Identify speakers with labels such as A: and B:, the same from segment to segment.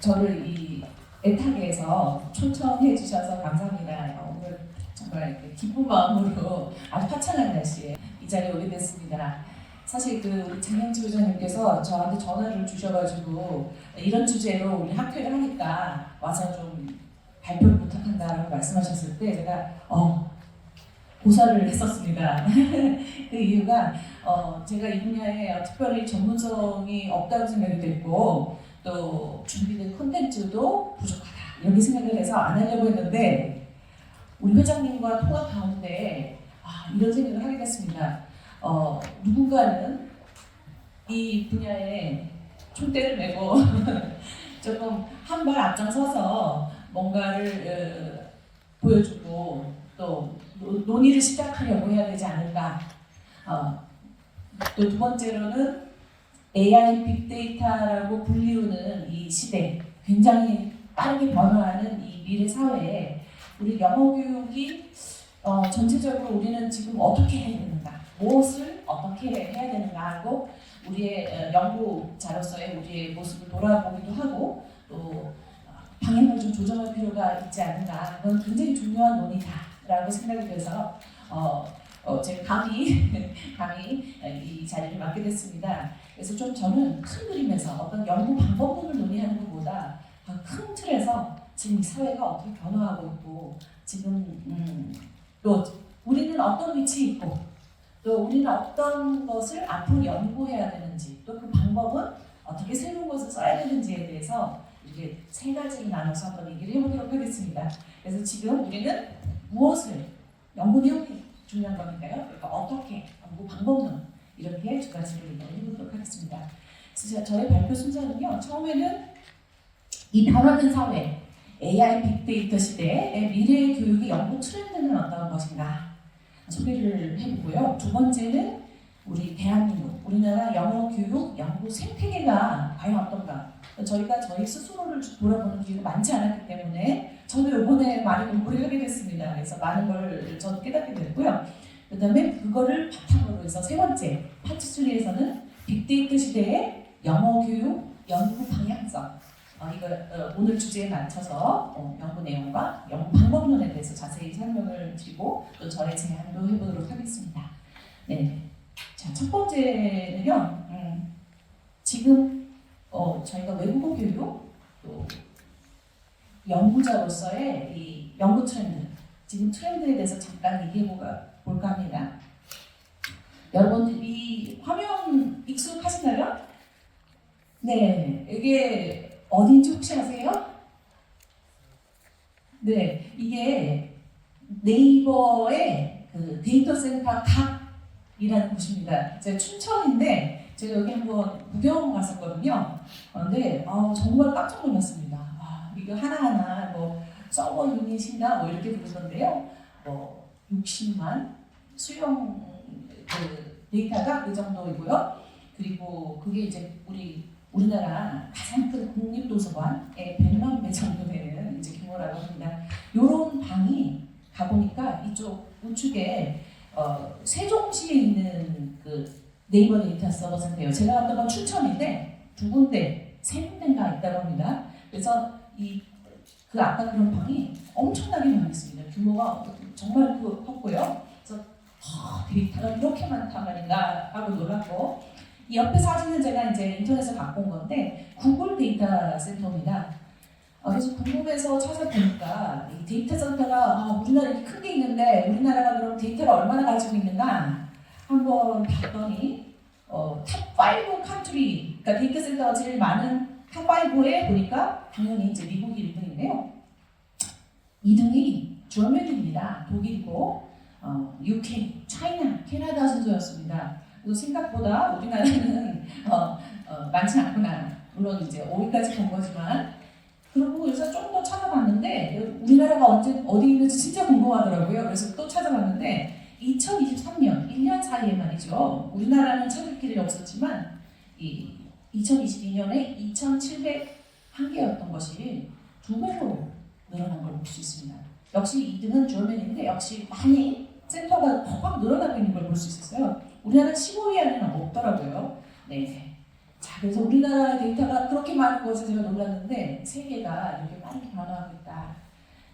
A: 저를 이 애타게에서 초청해 주셔서 감사합니다. 오늘 정말 이렇게 기쁜 마음으로 아주 화창한 날씨에 이 자리에 오게 됐습니다. 사실 우리 장영지 부장님께서 저한테 전화를 주셔가지고 이런 주제로 우리 학회를 하니까 와서 좀 발표를 부탁한다라고 말씀하셨을 때 제가 고사를 했었습니다. 그 이유가 제가 이 분야에 특별히 전문성이 없다고 생각이 됐고 또 준비된 콘텐츠도 부족하다 이렇게 생각을 해서 안 하려고 했는데 우리 회장님과 통화 가운데 이런 생각을 하게 됐습니다. 누군가는 이 분야에 총대를 메고 조금 한 발 앞장서서 뭔가를 보여주고 또 논의를 시작하려고 해야 되지 않을까. 또 두 번째로는 AI 빅데이터라고 불리우는 이 시대, 굉장히 빠르게 변화하는 이 미래 사회에 우리 영어 교육이 전체적으로 우리는 지금 어떻게 해야 되는가, 무엇을 어떻게 해야 되는가 하고 우리의 연구자로서의 우리의 모습을 돌아보기도 하고 또 방향을 좀 조정할 필요가 있지 않는가. 그건 굉장히 중요한 논의다라고 생각이 돼서 제가 감히 이 자리를 맡게 됐습니다. 그래서 좀 저는 큰 그림에서 어떤 연구 방법론을 논의하는 것보다 더 큰 틀에서 지금 이 사회가 어떻게 변화하고 있고 지금 또 우리는 어떤 위치에 있고 또 우리는 어떤 것을 앞으로 연구해야 되는지 또 그 방법은 어떻게 새로운 것을 써야 되는지에 대해서 이렇게 세 가지로 나눠서 한번 얘기를 해보도록 하겠습니다. 그래서 지금 우리는 무엇을 연구 내용이 중요한 거니까요. 그러니까 어떻게 연구 방법론 이렇게 두 가지로 얘기를 해보도록 하겠습니다. 그래서 저의 발표 순서는요. 처음에는 이 변화된 사회, AI 빅데이터 시대의 미래의 교육의 연구 트렌드는 어떤 것인가 소개를 해보고요. 두 번째는 우리 대한민국, 우리나라 영어 교육 연구 생태계가 과연 어떤가. 저희가 저희 스스로를 돌아보는 기회가 많지 않았기 때문에 저도 이번에 많이 공부를 하게 됐습니다. 그래서 많은 걸 저도 깨닫게 됐고요. 그 다음에 그거를 바탕으로 해서 세 번째, 파트 3에서는 빅데이터 시대의 영어 교육 연구 방향성. 오늘 주제에 맞춰서 연구 내용과 연구 방법론에 대해서 자세히 설명을 드리고 또 저의 제안도 해보도록 하겠습니다. 네, 자, 첫 번째는요. 지금 저희가 외국어 교육 또 연구자로서의 이 연구 트렌드, 지금 트렌드에 대해서 잠깐 얘기해 볼까 합니다. 여러분들 이 화면 익숙하시나요? 네, 이게 어딘지 혹시 아세요? 네, 이게 네이버의 그 데이터 센터 각이라는 곳입니다. 제가 춘천인데 제가 여기 한번 구경 갔었거든요. 그런데 정말 깜짝 놀랐습니다. 이거 하나하나 서버 유닛인가 이렇게 부르던데요. 60만 수용 데이터가 그 정도이고요. 그리고 그게 이제 우리나라 가장 큰 국립도서관에 100만 배 정도 되는 이제 규모라고 합니다. 이런 방이 가보니까 이쪽 우측에 세종시에 있는 그 네이버 데이터 서버 센터예요. 제가 갔던 건 춘천인데 두 군데, 세 군데가 있다고 합니다. 그래서 그 아까 그런 방이 엄청나게 많습니다. 규모가 정말 컸고요. 그래서 데이터가 이렇게 많단 말인가 하고 놀랐고 이 옆에 사진은 제가 이제 인터넷에서 갖고 온 건데 구글 데이터 센터입니다. 그래서 궁금해서 찾아보니까 이 데이터 센터가 우리나라에 이렇게 큰 게 있는데 우리나라가 그럼 데이터를 얼마나 가지고 있는가 한번 봤더니 탑5 컨트리, 그러니까 데이터 센터가 제일 많은 탑5에 보니까 당연히 이제 미국이 1등인데요. 2등이 저머니입니다. 독일이고 UK, 차이나, 캐나다 순서였습니다. 그래서 생각보다 우리나라는 많지 않구나. 물론 이제 5위까지 본 거지만 그러고 그래서 좀 더 찾아봤는데 우리나라가 어디 있는지 진짜 궁금하더라고요. 그래서 또 찾아봤는데 2023년 1년 사이에 말이죠. 우리나라는 찾을 길이 없었지만 2022년에 2,701개였던 것이 2배로 늘어난 걸 볼 수 있습니다. 역시 2등은 저머니인데 역시 많이 센터가 확 늘어나고 있는 걸 볼 수 있었어요. 우리나라 15위 안에는 없더라고요. 네. 자, 그래서 우리나라 데이터가 그렇게 많은 것에 제가 놀랐는데 세계가 이렇게 빠르게 변화하고 있다.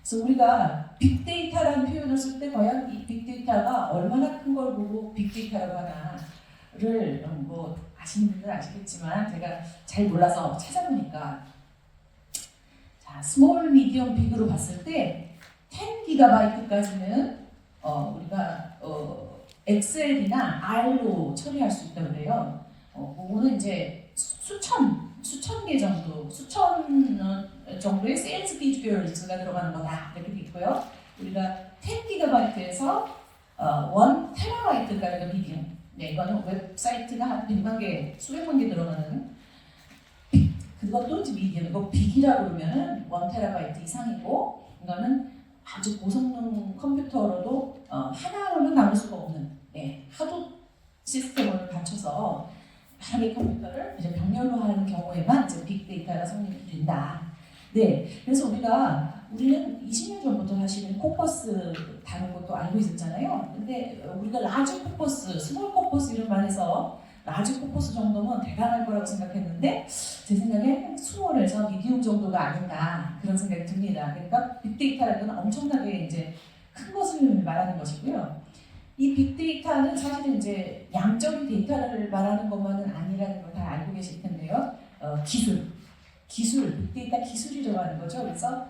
A: 그래서 우리가 빅데이터라는 표현을 쓸 때 과연 이 빅데이터가 얼마나 큰 걸 보고 빅데이터라고 하나를 뭐 아시는 분들은 아시겠지만 제가 잘 몰라서 찾아보니까 자, 스몰, 미디엄, 빅으로 봤을 때 10GB까지는 우리가 엑셀이나 R로 처리할 수 있다고 그래요. 그거는 이제 수천 개 정도, 정도의 세일즈 피규어스가 들어가는 거다 이렇게 돼 있고요. 우리가 10GB에서 1TB까지가 미디엄. 네, 이거는 웹사이트가 한 100만 개, 수백만 개 들어가는 그것도 이제 미디엄. 이거 빅이라고 그러면은 1TB 이상이고, 이거는 아주 고성능 컴퓨터로도 하나로는 나눌 수가 없는 하도 시스템을 갖춰서 여러 개 컴퓨터를 이제 병렬로 하는 경우에만 이제 빅데이터가 성립이 된다. 네, 그래서 우리는 20년 전부터 사실은 코퍼스 다른 것도 알고 있었잖아요. 근데 우리가 라지 코퍼스, 스몰 코퍼스 이런 말해서 라지 코퍼스 정도면 대단할 거라고 생각했는데 제 생각엔 스몰에서 미디움 정도가 아닌가 그런 생각이 듭니다. 그러니까 빅데이터라는 건 엄청나게 이제 큰 것을 말하는 것이고요. 이 빅데이터는 사실은 이제 양적인 데이터를 말하는 것만은 아니라는 걸 다 알고 계실 텐데요. 기술, 빅데이터 기술이라고 하는 거죠. 그래서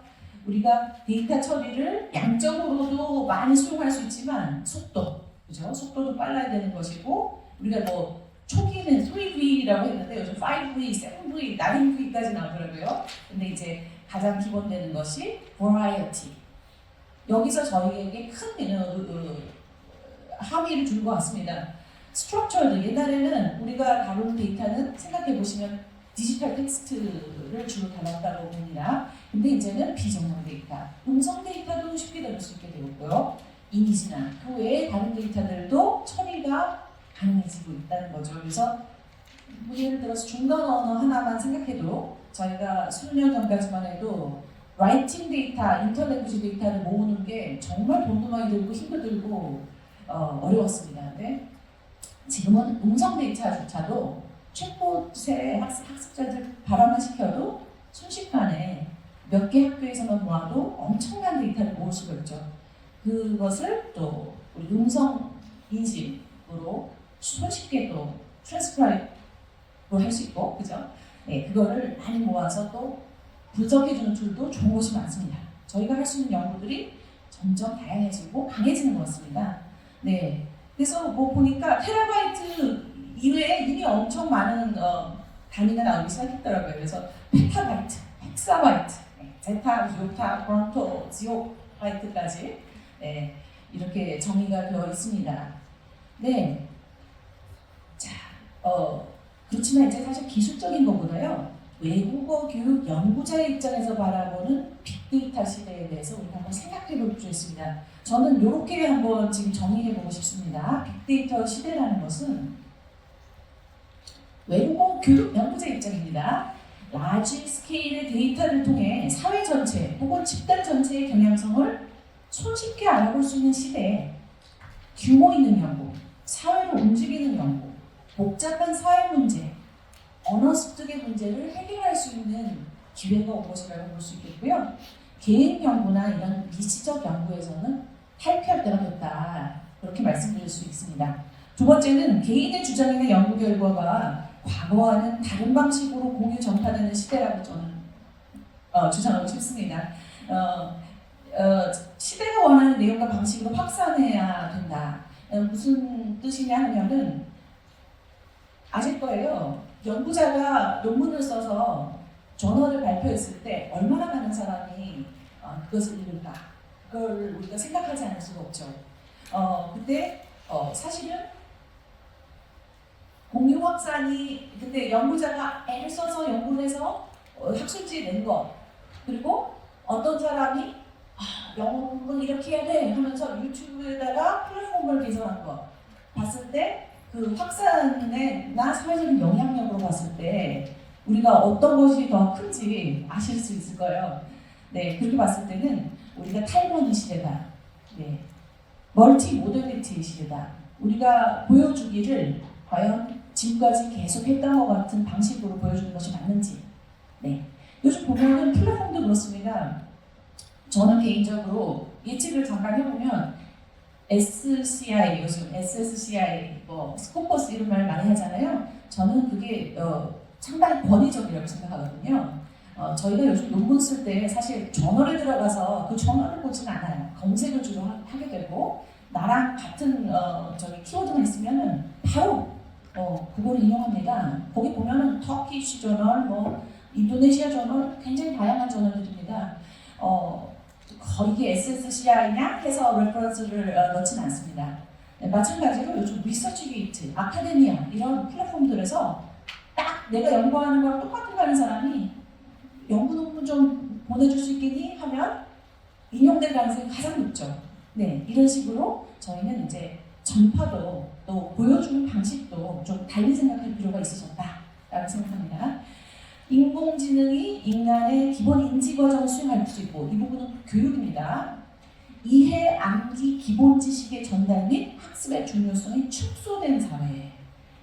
A: 우리가 데이터 처리를 양적으로도 많이 수용할 수 있지만 그죠? 속도도 빨라야 되는 것이고 우리가 뭐 초기에는 3V라고 했는데 요즘 5V, 7V, 9V까지 나오더라고요. 근데 이제 가장 기본되는 것이 variety. 여기서 저희에게 큰 함의를 준 것 같습니다. 스트럭처드, 옛날에는 우리가 다룬 데이터는 생각해 보시면 디지털 텍스트를 주로 다뤘다고 봅니다. 근데 이제는 비정형 데이터, 음성 데이터도 쉽게 다룰 수 있게 되었고요. 이미지나 그 외에 다른 데이터들도 처리가 가능해지고 있다는 거죠. 그래서 예를 들어서 중간 언어 하나만 생각해도 저희가 수년 전까지만 해도 라이팅 데이터, 인터랭귀지 데이터를 모으는 게 정말 돈도 많이 들고 힘도 들고 어려웠습니다. 근데 지금은 음성 데이터조차도 챗봇에 학습자들 발음만 시켜도 순식간에 몇 개 학교에서만 모아도 엄청난 데이터를 모을 수가 있죠. 그것을 또 우리 음성 인식으로 손쉽게 또 트랜스크라이브로 할 수 있고, 그죠? 네, 그거를 많이 모아서 또 분석해주는 툴도 좋은 것이 많습니다. 저희가 할 수 있는 연구들이 점점 다양해지고 강해지는 것 같습니다. 네, 그래서 뭐 보니까 테라바이트 이외에 이미 엄청 많은 단위가 나오기 시작했더라고요. 그래서 페타바이트, 헥사바이트, 제타, 요타, 브론토, 지오바이트까지 이렇게 정의가 되어 있습니다. 네, 자, 그렇지만 이제 사실 기술적인 것보다요. 외국어 교육 연구자의 입장에서 바라보는 빅데이터 시대에 대해서 우리가 한번 생각해 볼 필요가 있습니다. 저는 이렇게 한번 지금 정의해 보고 싶습니다. 빅데이터 시대라는 것은 외국어 교육 연구자 입장입니다. 라지 스케일의 데이터를 통해 사회 전체 혹은 집단 전체의 경향성을 손쉽게 알아볼 수 있는 시대에 규모 있는 연구, 사회를 움직이는 연구, 복잡한 사회 문제, 언어 습득의 문제를 해결할 수 있는 기회가 온 것이라고 볼 수 있겠고요. 개인 연구나 이런 미시적 연구에서는 탈피할 때가 됐다. 그렇게 말씀드릴 수 있습니다. 두 번째는 개인의 주장이나 연구 결과가 과거와는 다른 방식으로 공유 전파되는 시대라고 저는 주장하고 싶습니다. 시대가 원하는 내용과 방식으로 확산해야 된다. 무슨 뜻이냐 하면은 아실 거예요. 연구자가 논문을 써서 저널을 발표했을 때 얼마나 많은 사람이 그것을 읽을까? 그걸 우리가 생각하지 않을 수가 없죠. 그때 사실은 공유 확산이 근데 연구자가 애를 써서 연구를 해서 학술지에 낸 것, 그리고 어떤 사람이 연구는 이렇게 해야 돼 하면서 유튜브에다가 플랫폼을 개설한 것 봤을 때 그 확산이나 사회적인 영향력으로 봤을 때 우리가 어떤 것이 더 큰지 아실 수 있을 거예요. 네, 그렇게 봤을 때는 우리가 탈모니 시대다. 멀티 모더니티 시대다. 우리가 보여주기를 과연 지금까지 계속 했던 것 같은 방식으로 보여주는 것이 맞는지. 네. 요즘 보면은 플랫폼도 그렇습니다. 저는 개인적으로 예측을 잠깐 해보면 SCI, 요즘 SSCI, 스코퍼스 이런 말 많이 하잖아요. 저는 그게 상당히 권위적이라고 생각하거든요. 저희가 요즘 논문 쓸 때 사실 저널에 들어가서 그 저널을 보지는 않아요. 검색을 주로 하게 되고 나랑 같은 저기 키워드만 있으면은 바로 그걸 인용합니다. 거기 보면은 터키시 저널, 인도네시아 저널, 굉장히 다양한 저널들입니다. 거의 이게 SSCI냐 해서 레퍼런스를 넣지는 않습니다. 네, 마찬가지로 요즘 리서치 게이트, 아카데미아 이런 플랫폼들에서 딱 내가 연구하는 거랑 똑같은 거 하는 사람이 연구 논문 좀 보내줄 수 있겠니? 하면 인용될 가능성이 가장 높죠. 네, 이런 식으로 저희는 이제 전파도 또 보여주는 방식도 좀 달리 생각할 필요가 있으셨다라고 생각합니다. 인공지능이 인간의 기본 인지 과정을 수행할 수 있고 이 부분은 교육입니다. 이해, 암기, 기본 지식의 전달 및 학습의 중요성이 축소된 사회.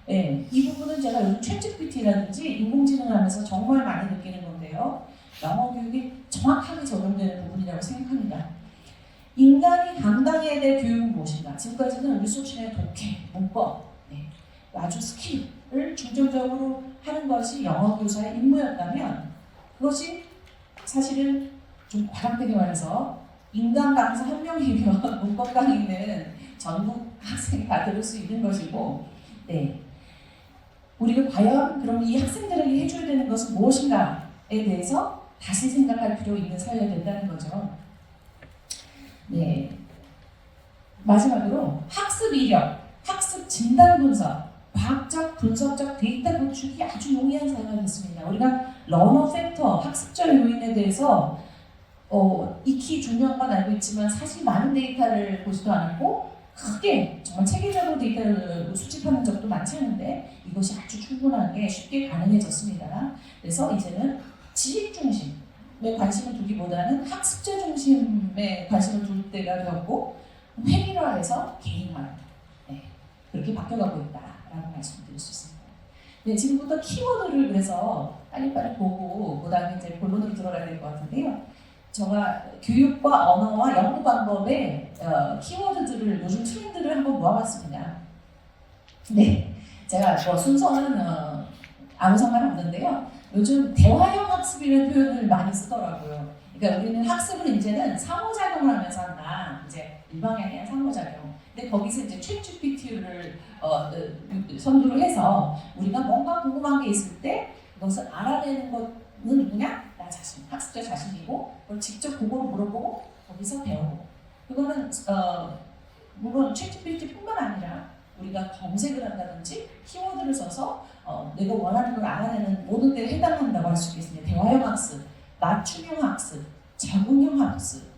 A: 네, 이 부분은 제가 요즘 챗GPT라든지 인공지능을 하면서 정말 많이 느끼는 건데요. 영어 교육이 정확하게 적용되는 부분이라고 생각합니다. 인간이 감당해야 될 교육은 무엇인가? 지금까지는 리소치의 독해, 문법, 아주 스킬을 중점적으로 하는 것이 영어 교사의 임무였다면 그것이 사실은 좀 과장되게 말해서 인간 강사 한 명이면 문법 강의는 전국 학생이 다 들을 수 있는 것이고 우리가 과연 그럼 이 학생들에게 해줘야 되는 것은 무엇인가에 대해서 다시 생각할 필요 있는 사회가 된다는 거죠. 네. 마지막으로 학습 이력, 학습 진단 분석, 과학적, 분석적 데이터 구축이 아주 용이한 사회가 됐습니다. 우리가 러너 팩터, 학습적 요인에 대해서 익히 중요한 건 알고 있지만 사실 많은 데이터를 보지도 않았고 크게 정말 체계적으로 데이터를 수집하는 적도 많지 않은데 이것이 아주 충분하게 쉽게 가능해졌습니다. 그래서 이제는 지식 중심에 관심을 두기보다는 학습자 중심에 관심을 둘 때가 되었고 획일화해서 개인화 그렇게 바뀌어가고 있다라고 말씀드릴 수 있습니다. 네, 지금부터 키워드를 그래서 빨리빨리 보고 그다음에 이제 본론으로 들어가야 될 것 같은데요. 제가 교육과 언어와 연구 방법의 키워드들을 요즘 트렌드를 한번 모아봤습니다. 네, 제가 순서는 아무 상관없는데요. 요즘 대화형 학습이라는 표현을 많이 쓰더라고요. 그러니까 우리는 학습을 이제는 상호작용을 하면서 한다. 이제 일방향의 상호작용. 근데 거기서 이제 챗GPT를 선두를 해서 우리가 뭔가 궁금한 게 있을 때 그것을 알아내는 것은 누구냐? 나 자신, 학습자 자신이고 그걸 직접 그거를 물어보고 거기서 배우고 그거는 물론 챗GPT뿐만 아니라 우리가 검색을 한다든지 키워드를 써서 내가 원하는 걸 알아내는 모든 데에 해당한다고 할 수 있겠습니다. 대화형 학습, 맞춤형 학습, 적응형 학습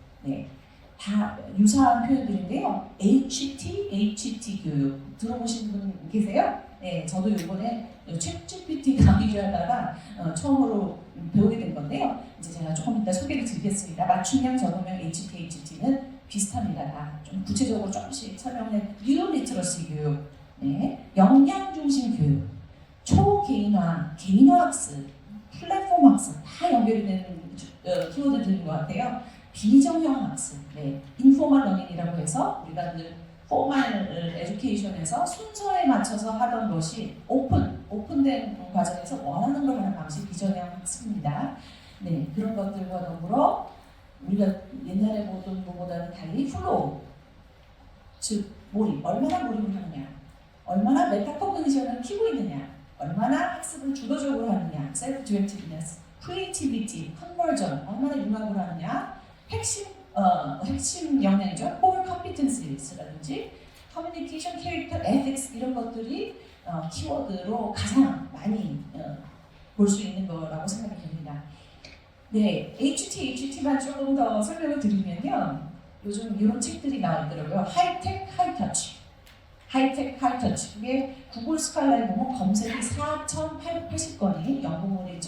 A: 다 유사한 표현들인데요. HT 교육 들어보신 분 계세요? 네, 저도 이번에 챗GPT 강의를 하다가 처음으로 배우게 된 건데요. 이제 제가 조금 이따 소개를 드리겠습니다. 맞춤형, 적응형, HT는 비슷합니다. 다 좀 구체적으로 조금씩 설명해. 뉴럴 리터러시 교육, 역량 중심 교육, 초개인화, 개인화 학습, 플랫폼 학습 다 연결이 되는 키워드들인 것 같아요. 비정형 학습, 인포멀 러닝이라고 해서 우리가 늘 포멀 에듀케이션에서 순서에 맞춰서 하던 것이 오픈된 과정에서 원하는 걸 하는 방식 비정형 학습입니다. 네, 그런 것들과 더불어 우리가 옛날에 보던 것보다는 달리 플로우, 즉 몰입, 얼마나 몰입을 하느냐, 얼마나 메타코그니션을 키고 있느냐, 얼마나 학습을 주도적으로 하느냐, 셀프 디렉티브니스, 크리에이티비티, 컨버전, 얼마나 융합을 하느냐, 핵심 역량이죠. core competences라든지 communication, character, ethics 이런 것들이 키워드로 가장 많이 볼 수 있는 거라고 생각이 됩니다. 네, HT만 조금 더 설명을 드리면요. 요즘 이런 책들이 나와 있더라고요. 하이텍, 하이터치. 하이텍, 하이터치. 이게 구글 스칼라에 보면 검색이 4,880건이 연구문이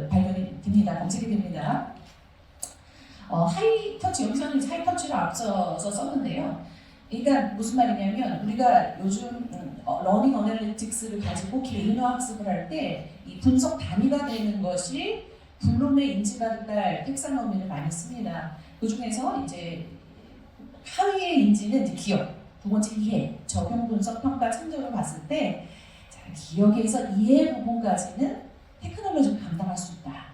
A: 발견이 됩니다. 검색이 됩니다. 하이터치, 여기서는 하이터치를 앞서서 썼는데요. 그러니까 무슨 말이냐면 우리가 요즘 러닝 어널리틱스를 가지고 개인화 학습을 할 때 이 분석 단위가 되는 것이 블룸의 인지발달 텍사노미를 많이 씁니다. 그 중에서 이제 하위의 인지는 이제 기억, 두 번째 이해, 적용, 분석, 평가, 참조를 봤을 때 자, 기억에서 이해 부분까지는 테크놀로지를 감당할 수 있다.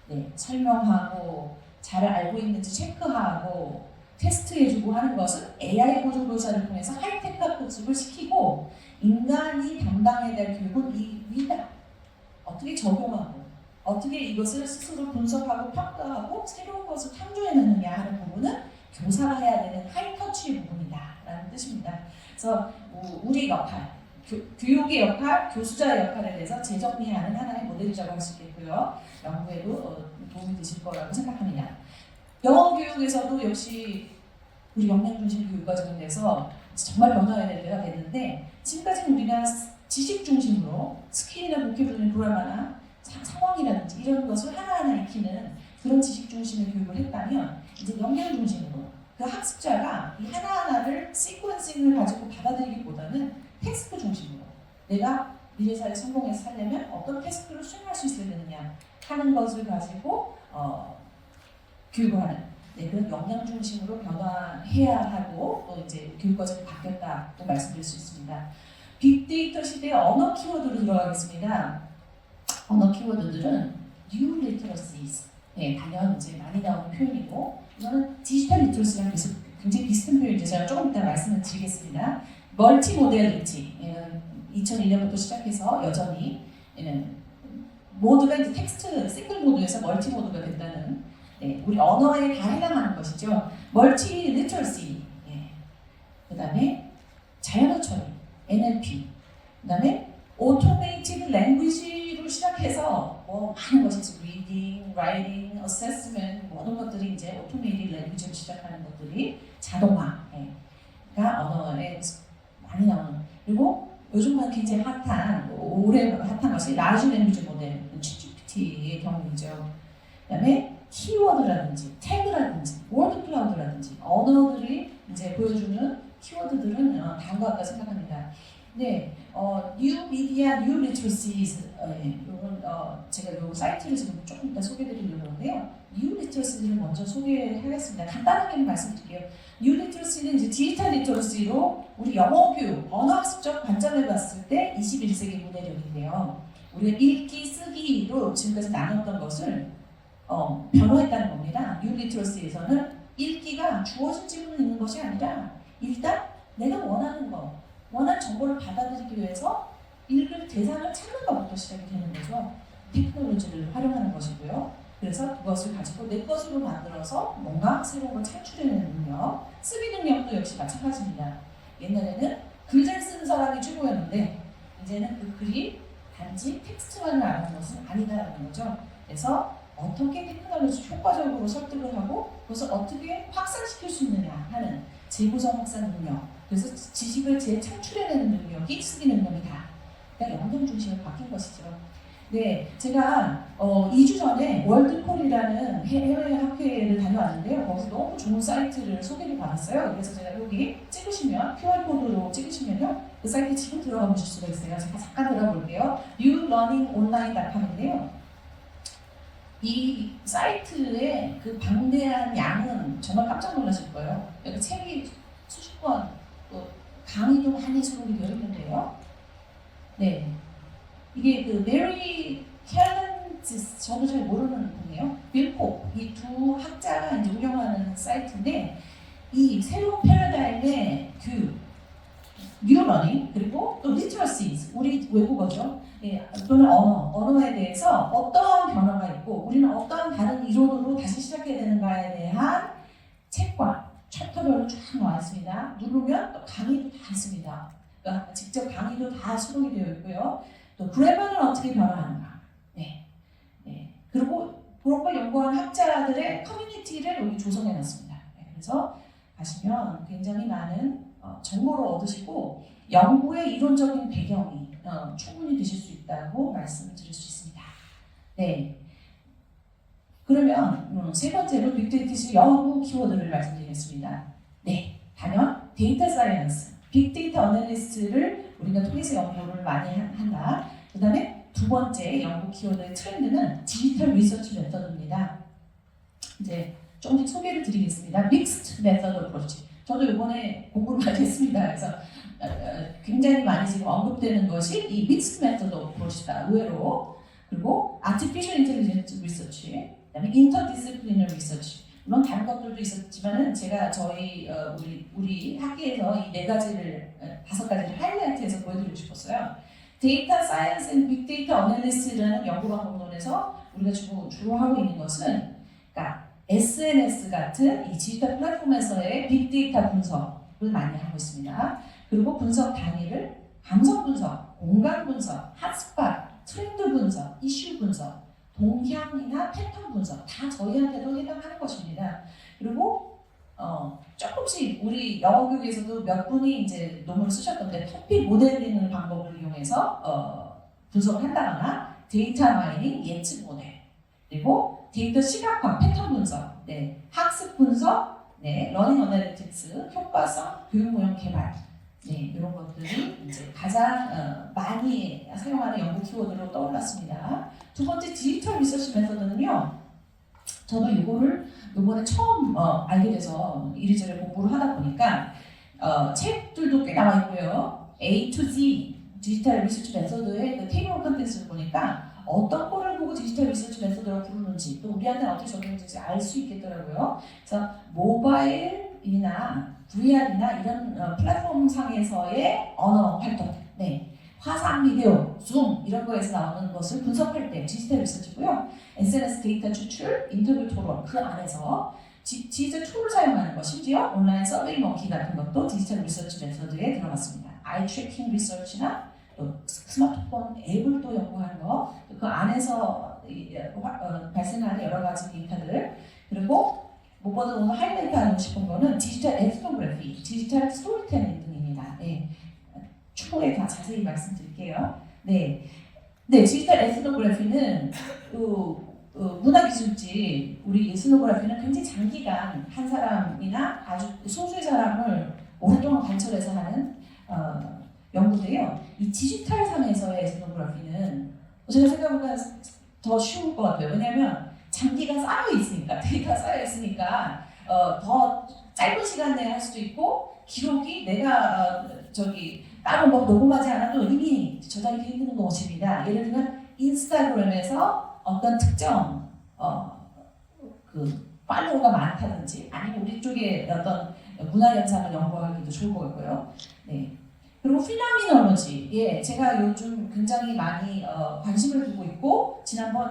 A: 네, 설명하고 잘 알고 있는지 체크하고 테스트해주고 하는 것은 AI 보조교사를 통해서 하이테크 학습을 시키고 인간이 담당해야 될 교육은 이 위다. 어떻게 적용하고 어떻게 이것을 스스로 분석하고 평가하고 새로운 것을 창조해내느냐 하는 부분은 교사가 해야 되는 하이터치 부분이다 라는 뜻입니다. 그래서 우리 역할, 교육의 역할, 교수자의 역할에 대해서 재정리하는 하나의 모델이라고 할 수 있겠고요. 연구에도 도움이 되실 거라고 생각합니다. 영어 교육에서도 역시 우리 역량 중심 교육 과정에 대해서 정말 변화해야 될 때가 됐는데 지금까지는 우리가 지식 중심으로 스킬이나 보케블러리 그라마나 상황이라든지 이런 것을 하나하나 익히는 그런 지식 중심의 교육을 했다면 이제 역량 중심으로 그 학습자가 이 하나하나를 시퀀싱을 가지고 받아들이기보다는 태스크 중심으로 내가 미래사회 성공해서 살려면 어떤 태스크를 수행할 수 있어야 되느냐 하는 것을 가지고 교육을 하는 그런 역량 중심으로 변화해야 하고 또 이제 교육 과정이 바뀌었다고 말씀드릴 수 있습니다. 빅데이터 시대의 언어 키워드로 들어가겠습니다. 언어 키워드들은 New Literacies, 단연 이제 많이 나오는 표현이고 이거는 디지털 리터러시랑 계속 굉장히 비슷한 표현인데 제가 조금 이따 말씀을 드리겠습니다. 멀티 모델리티, 2001년부터 시작해서 여전히 모드가 이제 텍스트 싱글 모드에서 멀티 모드가 된다는 우리 언어에 다 해당하는 것이죠. 멀티 리터러시, 그 다음에 자연어 처리, NLP, 그 다음에 오토메이티드 랭귀지로 시작해서 많은 것이 있어요. 리딩, 라이팅, 어세스먼트 모든 것들이 이제 오토메이티드 랭귀지로 시작하는 것들이 자동화가 언어에 많이 나오는. 그리고 요즘은 굉장히 핫한 올해 핫한 것이 라지 랭귀지 모델 GPT의 경우이죠. 그다음에 키워드라든지 태그라든지 월드 클라우드라든지 언어들이 이제 보여주는 키워드들은 다음과 같다 생각합니다. 네, 뉴 미디어, 뉴 리터러시스, 이건 제가 요 사이트를 지금 조금 이따 소개해드리려고 하는데요. 뉴 리터러시를 먼저 소개하겠습니다. 간단하게 말씀드릴게요. 뉴 리터러시는 이제 디지털 리터러시로 우리 영어 교육, 언어학습적 관점을 봤을 때 21세기 모델력인데요. 우리가 읽기, 쓰기로 지금까지 나눴던 것을 변화했다는 겁니다. 뉴 리터러시에서는 읽기가 주어진 지문을 읽는 것이 아니라 일단 내가 원하는 거, 원하는 정보를 받아들이기 위해서 읽을 대상을 찾는 것부터 시작이 되는 거죠. 테크놀로지를 활용하는 것이고요. 그래서 그것을 가지고 내 것으로 만들어서 뭔가 새로운 걸 창출해내는 능력, 쓰기 능력도 역시 마찬가지입니다. 옛날에는 글 잘 쓰는 사람이 최고였는데 이제는 그 글이 단지 텍스트만을 아는 것은 아니다라는 거죠. 그래서 어떻게 테크놀로지 효과적으로 설득을 하고 그것을 어떻게 확산시킬 수 있느냐 하는 재구성 확산 능력, 그래서 지식을 재창출해내는 능력이 쓰기 능력이다. 그러니까 역량 중심으로 바뀐 것이죠. 네, 제가 2주 전에 월드콜이라는 해외 학회를 다녀왔는데요. 거기서 너무 좋은 사이트를 소개를 받았어요. 그래서 제가 여기 찍으시면 QR코드로 찍으시면요. 그 사이트 지금 들어가 보실 수가 있어요. 제가 잠깐 들어가 볼게요. newlearningonline.com인데요. 이 사이트의 그 방대한 양은 정말 깜짝 놀라실 거예요. 여기 책이 수십 권, 또 강의도 많이 수록이 되어 있는데요. 네, 이게 그 메리 캘런지스, 저도 잘 모르는 분이에요. 빌코, 이 두 학자가 이제 운영하는 사이트인데 이 새로운 패러다임의 교육, 뉴러닝 그리고 또 리터러시, 우리 외국어죠. 또는 언어에 대해서 어떠한 변화가 있고 우리는 어떠한 다른 이론으로 다시 시작해야 되는가에 대한 책과 챕터별로 쫙 나와 있습니다. 누르면 또 강의도 다 있습니다. 그러니까 직접 강의도 다 수록이 되어 있고요. 또 그래머는 어떻게 변화하는가. 그리고 그런 걸 연구한 학자들의 커뮤니티를 여기 조성해 놨습니다. 그래서 가시면 굉장히 많은 정보를 얻으시고 연구의 이론적인 배경이 충분히 되실 수 있다고 말씀을 드릴 수 있습니다. 네. 그러면 세 번째로 빅데이터식 연구 키워드를 말씀드리겠습니다. 네. 단연 데이터 사이언스, 빅데이터 어널리스트를 우리가 통해서 연구를 많이 한다. 그 다음에 두 번째 연구 키워드의 트렌드는 디지털 리서치 메서드입니다. 이제 조금 소개를 드리겠습니다. 믹스드 메서드 어프로치. 저도 이번에 공부를 많이 했습니다. 그래서 굉장히 많이 지금 언급되는 것이 이 믹스드 메서드 어프로치다. 의외로. 그리고 아티피셜 인텔리전스 리서치, 그다음에 인터디스플리너리 리서치. 물론 다른 것들도 있었지만은 제가 저희 우리 학계에서 이 네 가지를 5가지를 하이라이트해서 보여드리고 싶었어요. 데이터 사이언스 앤 빅데이터 어널리스트라는 연구 방법론에서 우리가 주로 하고 있는 것은, 그러니까 SNS 같은 이 디지털 플랫폼에서의 빅데이터 분석을 많이 하고 있습니다. 그리고 분석 단위를 감성 분석, 공간 분석, 핫스팟, 트렌드 분석, 이슈 분석, 동향이나 패턴 분석 다 저희한테도 해당하는 것입니다. 그리고 조금씩 우리 영어 교육에서도 몇 분이 이제 논문을 쓰셨던데 토픽 모델링 방법을 이용해서 분석을 한다거나 데이터 마이닝, 예측 모델, 그리고 데이터 시각화, 패턴 분석, 네, 학습 분석, 네, 러닝 어널리틱스, 효과성, 교육 모형 개발, 네, 이런 것들이 이제 가장 많이 사용하는 연구 키워드로 떠올랐습니다. 두 번째 디지털 리서치 메서드는요. 저도 이거를 이번에 처음 알게 돼서 이리저리 공부를 하다 보니까 책들도 꽤 나와 있고요. A to Z 디지털 리서치 메서드의 그 테이블 컨텐츠를 보니까 어떤 거를 보고 디지털 리서치 메서드라고 부르는지 또 우리한테는 어떻게 적용될지 알 수 있겠더라고요. 그래서 모바일이나 VR이나 이런 플랫폼 상에서의 언어 활동, 네, 화상 비디오, 줌 이런 거에서 나오는 것을 분석할 때 디지털 리서치고요. SNS 데이터 추출, 인터뷰 토론 그 안에서 디지털 툴을 사용하는 것, 심지어 온라인 서베이 먼키 같은 것도 디지털 리서치 메서드에 들어갔습니다. 아이 트래킹 리서치나 또 스마트폰 앱을 또 연구하는 거, 그 안에서 발생하는 여러 가지 데이터들, 그리고 무엇보다 오늘 하이라이트 하고 싶은 거는 디지털 에스노그래피, 디지털 스토리텔링 등입니다. 네. 추후에 다 자세히 말씀드릴게요. 네, 디지털 에스노그래피는 문화기술지 우리 에스노그래피는 굉장히 장기간 한 사람이나 아주 소수의 사람을 오랫동안 관찰해서 하는 연구인데요. 이 디지털 상에서의 에스노그래피는 제가 생각보다 더 쉬울 것 같아요. 왜냐하면 장기간 쌓여 있으니까, 데이터가 쌓여 있으니까 더 짧은 시간 내에 할 수도 있고, 기록이 내가 따로 뭐 녹음하지 않아도 이미 저장이 되어 있는 것입니다. 예를 들면 인스타그램에서 어떤 특정 그 팔로워가 많다든지, 아니면 우리 쪽에 어떤 문화 현상을 연구하기도 좋을 것 같고요. 네. 그리고 필라미놀로지, 예, 제가 요즘 굉장히 많이 관심을 두고 있고, 지난번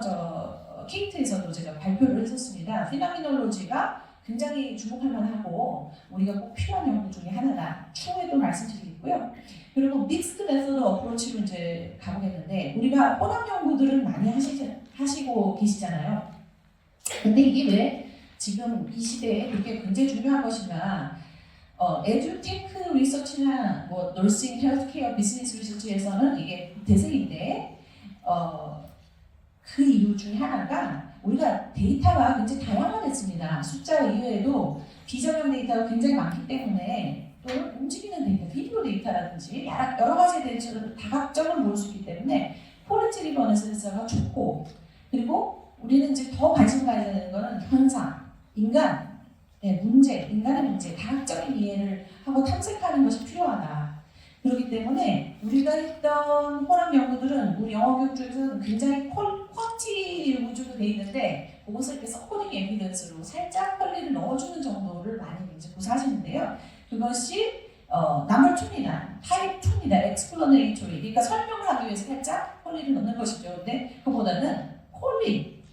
A: 케이트에서도 제가 발표를 했었습니다. 필라미놀로지가 굉장히 주목할 만하고 우리가 꼭 필요한 연구 중에 하나다. 추후에도 말씀드리겠고요. 그리고 믹스드 메서드 어프로치로 이제 가보겠는데, 우리가 혼합 연구들을 많이 하시고 계시잖아요. 근데 이게 왜 지금 이 시대에 그렇게 굉장히 중요한 것이냐? 에듀테크 리서치나 뭐 널싱, 헬스케어, 비즈니스 리서치에서는 이게 대세인데, 그 이유 중에 하나가 우리가 데이터가 굉장히 다양화됐습니다. 숫자 이외에도 비정형 데이터가 굉장히 많기 때문에, 또 움직이는 데이터, 비디오 데이터라든지 여러 가지에 대해서 다각적으로 볼 수 있기 때문에 퀄리티 리버넌스가 좋고, 그리고 우리는 이제 더 관심 가져야 되는 거는 현상, 인간, 문제, 인간의 문제, 다각적인 이해를 하고 탐색하는 것이 필요하다. 그렇기 때문에 우리가 했던 혼합 연구들은 우리 영어 교육 쪽에서는 굉장히 퀄리티 위주로 돼 있는데, 그것을 이렇게 서포팅 에비던스로 살짝 퀄리를 넣어주는 정도를 많이 이제 구사하시는데요. 그것이 나물2입니다. 타입 2입니다. explanatory. 그러니까 설명을 하기 위해서 살짝 퀄리를 넣는 것이죠. 근데 그보다는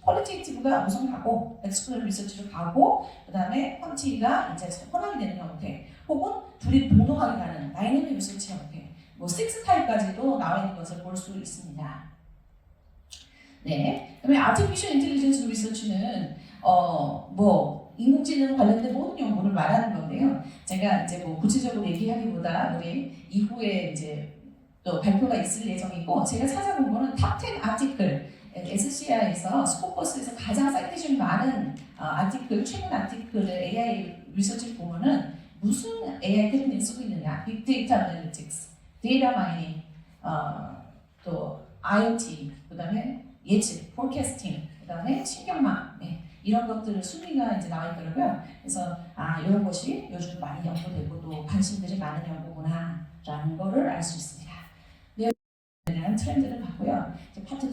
A: 퀄리테이티브가 우선 가고, explanatory 리서치로 가고, 그 다음에 퀀티가 이제 혼합이 되는 형태, 혹은 둘이 동동하게 가는 다이내믹 리서치 형태, 뭐 6타입까지도 나와 있는 것을 볼 수 있습니다. 네, 그다음에 아티피셜 인텔리전스 리서치는 뭐 인공지능 관련된 모든 연구를 말하는 건데요. 제가 이제 뭐 구체적으로 얘기하기보다 우리 이후에 이제 또 발표가 있을 예정이고, 제가 찾아본 거는 탑10 아티클, SCI에서 스코퍼스에서 가장 사이테이션이 많은 아티클, 최근 아티클을 AI 리서치를 보면은 무슨 AI 테크닉을 쓰고 있느냐, 빅데이터 어널리틱스, 데이터 마이닝, 또 IoT, 그다음에 예측, 포캐스팅, 그다음에 신경망, 이런 것들을 순위가 이제 나와 있더라고요. 그래서 이런 것이 요즘 많이 연구되고 또 관심들이 많은 연구구나라는 거를 알 수 있습니다. 네, 대한 트렌드를 봤고요. 이제 파트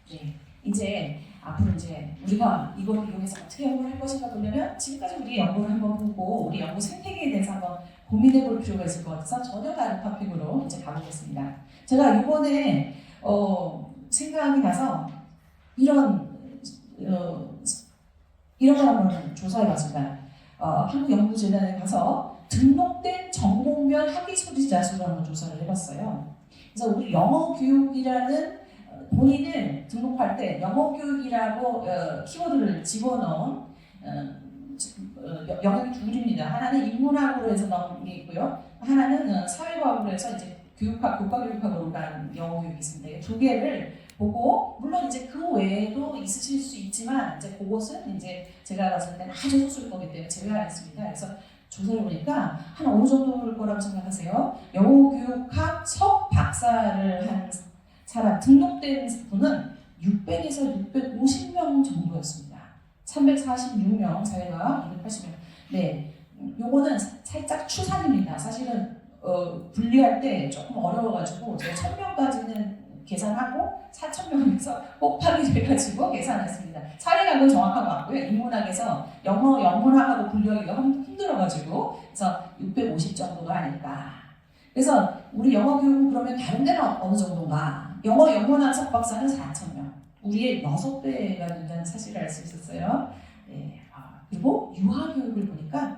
A: 2. 이제 앞으로 이제 우리가 이걸 이용해서 어떻게 연구를 할 것인가 보려면 지금까지 우리 연구를 한번 보고 우리 연구 생태계에 대해서 한번 고민해 볼 필요가 있을 것 같아서 전혀 다른 토픽으로 이제 가보겠습니다. 제가 이번에 생각이 나서 이런 걸 한번 조사해봤습니다. 한국연구재단에 가서 등록된 전공별 학위 소지자 수를 한번 조사를 해봤어요. 그래서 우리 영어 교육이라는 본인을 등록할 때 영어 교육이라고 키워드를 집어넣은 영역이 둘입니다. 하나는 인문학으로 해서 나온 게 있고요. 하나는 사회과학으로 해서 이제 교육학, 교과교육학으로 간 영어 교육이 있습니다. 두 개를 보고 물론 이제 그 외에도 있으실 수 있지만 이제 그것은 이제 제가 봤을 때는 아주 소수일 거기 때문에 제외하겠습니다. 그래서 조사를 보니까 한 어느 정도일 거라고 생각하세요? 영어 교육학 석 박사를 한 사람 등록된 분은 600에서 650명 정도였습니다. 346명 사회가 280명. 네, 요거는 살짝 추산입니다. 사실은 분리할 때 조금 어려워가지고 제가 1000명까지는 계산하고 4000명에서 곱하기 돼가지고 계산했습니다. 사례각은 정확한 것 같고요. 인문학에서 영어 영문학하고 분류하기가 힘들어가지고 그래서 650 정도가 아닐까. 그래서 우리 영어 교육은 그러면 다른 데는 어느 정도인가? 영어 영문학 석박사는 4000명. 우리의 6배가 된다는 사실을 알 수 있었어요. 네, 그리고 유아교육을 보니까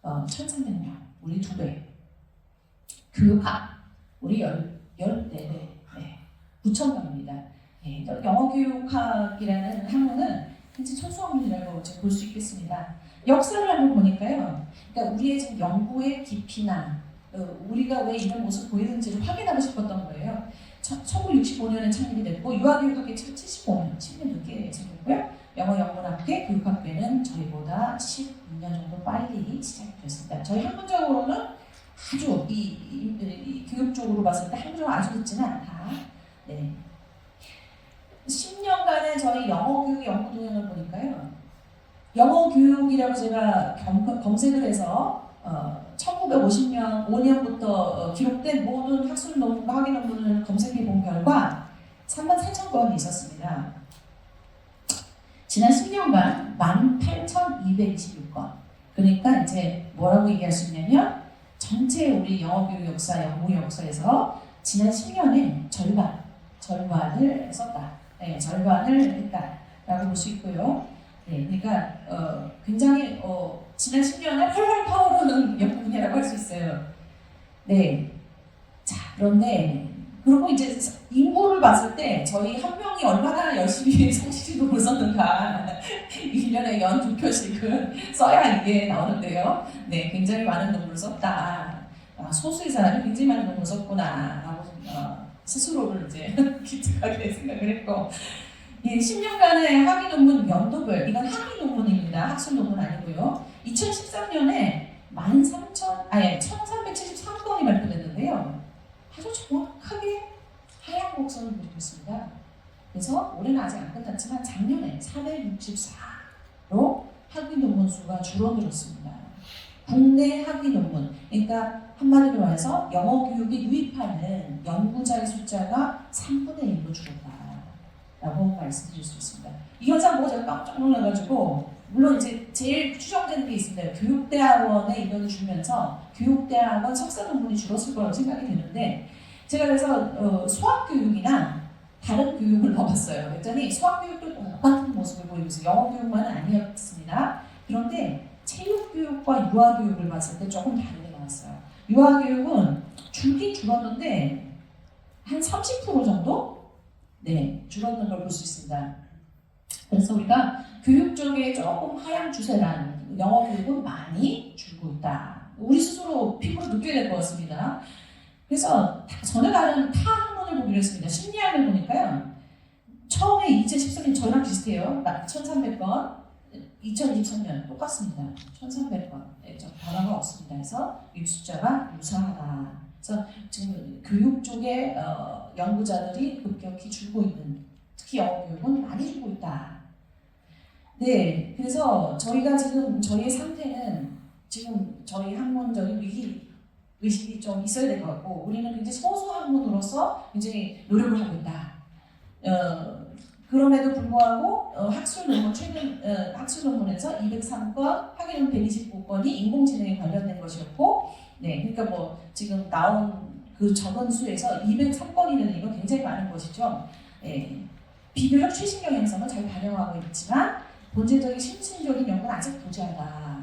A: 1300명. 우리 2배. 교육학. 우리 14배. 9,000명입니다. 영어 교육학이라는 학문은 굉장히 소수학문이라고 볼 수 있겠습니다. 역사를 한번 보니까요. 그러니까 우리의 지금 연구의 깊이나 우리가 왜 이런 모습을 보이는지를 확인하고 싶었던 거예요. 1965년에 창립이 됐고 유아교육학회 75년, 10년 늦게 생겼고요. 영어 영문학회, 교육학회는 저희보다 12년 정도 빨리 시작이 됐습니다. 저희 학문적으로는 아주 이 교육 쪽으로 봤을 때 학문적으로 아주 늦지는 않다. 네. 10년간의 저희 영어 교육 연구 동향을 보니까요. 영어 교육이라고 제가 검색을 해서 1950년 5년부터 기록된 모든 학술 논문과 학위 논문을 검색해 본 결과 34,000건이 있었습니다. 지난 10년간 18,226건. 그러니까 이제 뭐라고 얘기할 수 있냐면 전체 우리 영어 교육 역사, 연구 역사에서 지난 10년에 절반을 썼다. 네, 절반을 했다라고 볼 수 있고요. 네, 그러니까 굉장히 지난 10년에 활활 타오르는 연구 분야라고 할 수 있어요. 네. 자, 그런데 그리고 이제 인구를 봤을 때 저희 한 명이 얼마나 열심히 성실히 썼는가 1년에 연 2표씩은 써야 이게 나오는데요. 네, 굉장히 많은 논문을 썼다. 소수의 사람이 굉장히 많은 논문을 썼구나 라고 스스로를 이제 기특하게 생각을 했고 10년간의 학위 논문 연도별, 이건 학위 논문입니다. 학술 논문 아니고요. 2013년에 1373건이 발표됐는데요. 아주 정확하게 하향 곡선을 그리고 있습니다. 그래서 올해는 아직 안 끝났지만 작년에 464로 학위 논문 수가 줄어들었습니다. 국내 학위 논문, 그러니까 한마디로 말해서 영어 교육에 유입하는 연구자의 숫자가 3분의 1로 줄었다라고 말씀드릴 수 있습니다. 이 현상 보고 제가 깜짝 놀라가지고 물론 이제 제일 추정되는 게 있습니다. 교육대학원에 인원을 줄면서 교육대학원 석사 논문이 줄었을 거라고 생각이 되는데 제가 그래서 수학교육이나 다른 교육을 넣어봤어요. 그랬더니 수학교육도 똑같은 모습을 보이고 있어요. 영어교육만은 아니었습니다. 그런데 체육교육과 유아교육을 봤을 때 조금 다르게 나왔어요. 유아교육은 줄긴 줄었는데 한 30% 정도? 네, 줄었는 걸 볼 수 있습니다. 그래서 우리가 교육 쪽에 조금 하향 추세라는 영어 교육은 많이 줄고 있다. 우리 스스로 피부로 느껴야 될 것 같습니다. 그래서 전혀 다른 타 학문을 보기로 했습니다. 심리학을 보니까요. 처음에 2013년 저랑 비슷해요. 1300건. 2023년 똑같습니다. 1300건. 네, 변화가 없습니다. 그래서 이 숫자가 유사하다. 그래서 지금 교육 쪽에 연구자들이 급격히 줄고 있는, 특히 영어 교육은 많이 줄고 있다. 네, 그래서 저희가 지금 저희의 상태는 지금 저희 학문적인 위기 의식이 좀 있어야 될 것 같고, 우리는 굉장히 소수 학문으로서 굉장히 노력을 하고 있다. 그럼에도 불구하고 학술 논문, 최근 학술 논문에서 203건, 확인은 129건이 인공지능에 관련된 것이었고, 네, 그러니까 뭐 지금 나온 그 적은 수에서 203건이라는 이건 굉장히 많은 것이죠. 네, 비교적 최신 경향성을 잘 반영하고 있지만 본질적인 심층적인 연구는 아직 부재하다.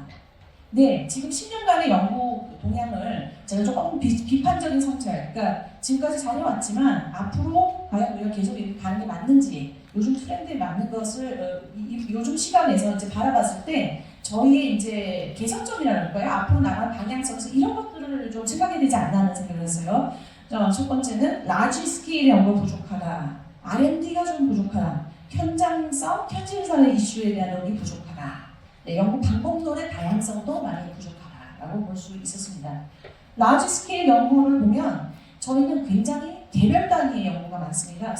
A: 네, 지금 10년간의 연구 동향을 제가 조금 비판적인 성찰, 그러니까 지금까지 잘해왔지만 앞으로 과연 우리가 계속 이렇게 가는 게 맞는지, 요즘 트렌드에 맞는 것을 요즘 시간에서 이제 바라봤을 때 저희의 이제 개선점이라는 거예요. 앞으로 나갈 방향성에서 이런 것들을 좀 생각해야 되지 않나 하는 생각을 했어요. 첫 번째는 라지 스케일의 연구가 부족하다. R&D가 좀 부족하다. 현장성, 현실사회 이슈에 대한 논의 부족하다. 네, 연구 방법론의 다양성도 많이 부족하다라고 볼 수 있었습니다. 라지 스케일 연구를 보면 저희는 굉장히 개별 단위의 연구가 많습니다.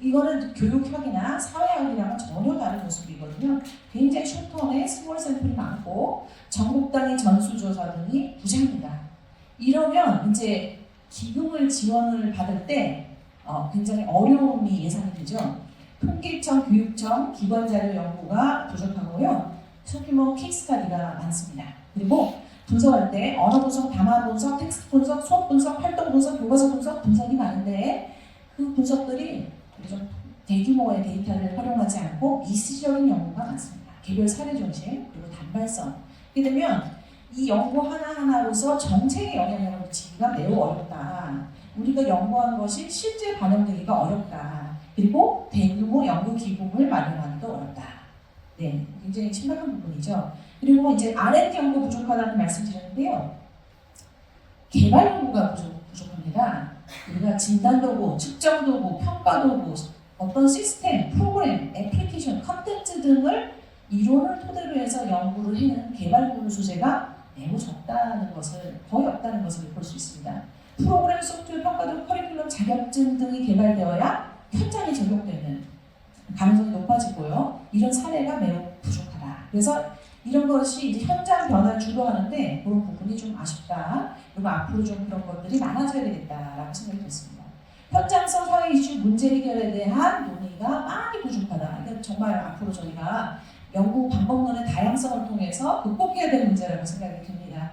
A: 이거는 교육학이나 사회학이랑은 전혀 다른 모습이거든요. 굉장히 숏텀에 스몰 샘플이 많고 전국 단위 전수조사 등이 부재합니다. 이러면 이제 기금을 지원을 받을 때 굉장히 어려움이 예상이 되죠. 통계청, 교육청, 기관자료 연구가 부족하고요. 소규모 케이스스터디가 많습니다. 그리고 분석할 때 언어 분석, 담화 분석, 텍스트 분석, 수업 분석, 활동 분석, 교과서 분석, 분석이 많은데 그 분석들이 좀 대규모의 데이터를 활용하지 않고 미시적인 연구가 많습니다. 개별 사례 중심, 그리고 단발성. 이렇게 되면 이 연구 하나하나로서 정책에 영향력을 미치기가 매우 어렵다. 우리가 연구한 것이 실제 반영되기가 어렵다. 그리고 대규모 연구 기금을 마련하기도 어렵다. 네, 굉장히 심각한 부분이죠. 그리고 이제 R&D 연구 부족하다는 말씀드렸는데요. 개발 연구가 부족합니다. 우리가 진단 도구, 측정 도구, 평가 도구, 어떤 시스템, 프로그램, 애플리케이션, 컨텐츠 등을 이론을 토대로 해서 연구를 해는 개발군의 소재가 매우 적다는 것을, 거의 없다는 것을 볼 수 있습니다. 프로그램, 소프트웨어, 평가 도구, 커리큘럼, 자격증 등이 개발되어야 현장에 적용되는 가능성이 높아지고요. 이런 사례가 매우 부족하다. 그래서 이런 것이 이제 현장 변화를 주도하는데 그런 부분이 좀 아쉽다. 그리고 앞으로 좀 그런 것들이 많아져야 되겠다라고 생각이 됐습니다. 현장성 사회 이슈 문제 해결에 대한 논의가 많이 부족하다. 이건 정말 앞으로 저희가 연구 방법론의 다양성을 통해서 극복해야 될 문제라고 생각이 듭니다.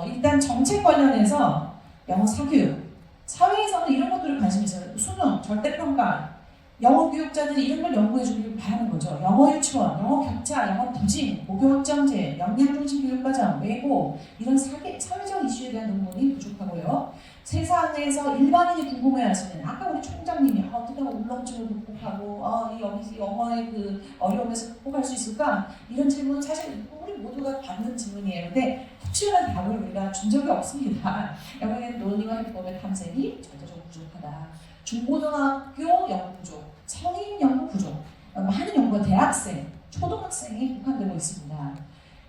A: 일단 정책 관련해서 영어 사교육, 사회에서는 이런 것들을 관심 있어요. 수능, 절대평가, 영어 교육자들이 이런 걸 연구해 주길 바라는 거죠. 영어 유치원, 영어 격차, 영어 부진, 고교 학점제, 역량중심 교육과정, 외고 이런 사회적 이슈에 대한 논문이 부족하고요. 세상에서 일반인이 궁금해하시는, 아까 우리 총장님이 어떻게 하면 울렁증을 극복하고 이 영어의 그 어려움에서 극복할 수 있을까? 이런 질문은 사실 우리 모두가 받는 질문이에요. 근데 확실한 답을 우리가 준 적이 없습니다. 영어의 논리와 해법의 탐색이 절대적으로 부족하다. 중고등학교 연구 부족, 성인 연구 부족, 많은 연구가 대학생, 초등학생이 국한되고 있습니다.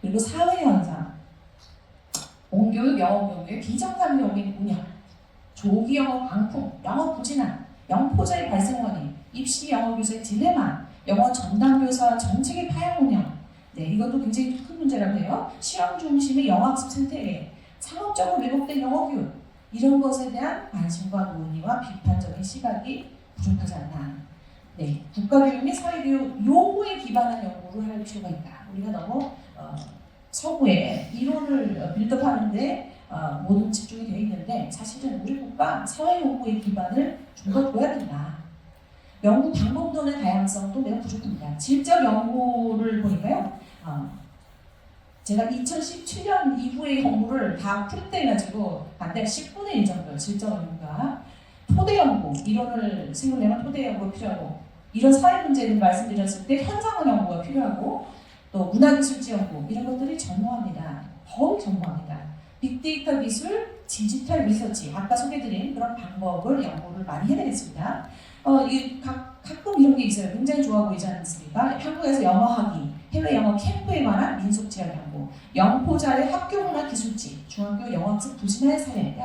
A: 그리고 사회 현상, 공교육, 영어 교육의 비정상적인 운영, 조기 영어 광풍, 영어 부진함, 영포자의 발생 원인, 입시 영어 교수의 딜레마, 영어 전담 교사 정책의 파양 운영. 네, 이것도 굉장히 큰 문제라고 해요. 실험 중심의 영어 학습 생태계, 상업적으로 왜곡된 영어 교육, 이런 것에 대한 관심과 논의와 비판적인 시각이 부족하지 않나. 네, 국가교육 및 사회교육 요구에 기반한 연구를 할 필요가 있다. 우리가 너무 서구에 이론을 빌드업하는데 모든 집중이 되어 있는데 사실은 우리 국가 사회 연구의 기반을 좀 더 둬야 된다. 연구 방법론의 다양성도 매우 부족합니다. 질적 연구를 보니까요. 제가 2017년 이후의 연구를 다 프린트해가지고 한 달 10분의 1 정도 질적 연구가 토대 연구, 이론을 생각내면 토대 연구가 필요하고 이런 사회 문제를 말씀드렸을 때 현상학 연구가 필요하고 또 문화기술지 연구 이런 것들이 전무합니다. 거의 전무합니다. 빅데이터 기술, 디지털 리서치 아까 소개드린 그런 방법을 연구를 많이 해야 되겠습니다. 가끔 이런 게 있어요. 굉장히 좋아 보이지 않습니까? 한국에서 영어학이 해외 영어 캠프에 관한 민속 지역 연구, 영포자의 학교 문화 기술지, 중학교 영어학습 부진의 사례,